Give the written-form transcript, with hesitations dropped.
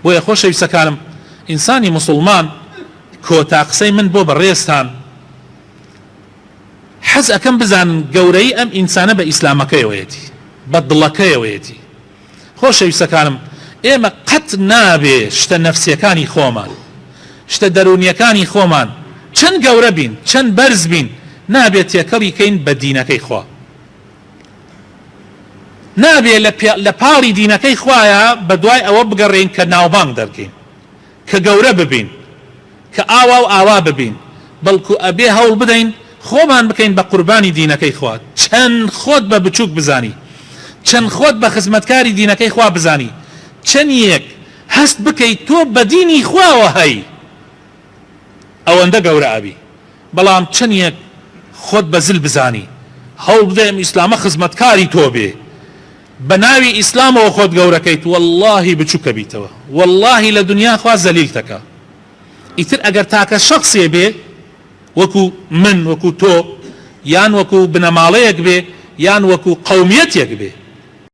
بۆیە خۆشەویستەکانم ئینسانی مسلمان کۆتا قسەی من بۆ بەڕێستان حەز ئەەکەم بزانن گەورەی ئەم ئینسانە بە ئیسلامەکەیەوەیەتی بە دڵەکەیەوەیەتی. خۆشەویستەکانم ئێمە قەت نابێ شتە نەفسیەکانی خۆمان شتە دەرونیەکانی خۆمان چەند گەورە بین چەند بەرز بین نابێت تێکەڵی کەین بە دینەکەی خوا، نابێ لە پاڵی دینەکەی خوایە بە دوای ئەوە بگەڕین کە ناوبانگ دەرکەین کە گەورە ببین کە ئاوا و ئاوا ببین، بەڵکو ئەبێ هەوڵ بدەین خۆمان بکەین بە قوربانی دینەکەی خوا. چەند خۆت بە بچووک بزانی چەند خۆت بە خزمەتکاری دینەکەی خوا بزانی چەند یەک هەست بکەیت تۆ بە دینی خواوە هەی ئەوەندە گەورە ئەبی، بەڵام چەند یەک خۆت بەزل بزانی هەوڵ بدە ئەم ئیسلامە خزمەتکاری تۆ بێ بە ناوی ئیسلامەوە خۆت گەورەکەیت واللهی بچووکە بیتەوە، واللهی لە دنیا خوا زەلیل دەکا. ئیتر ئەگەر تاکە شخصێ بێ وەکو من وەکو تۆ یان وەکو بنەماڵەیەک بێ یان وەکو قەومیەتێک بێ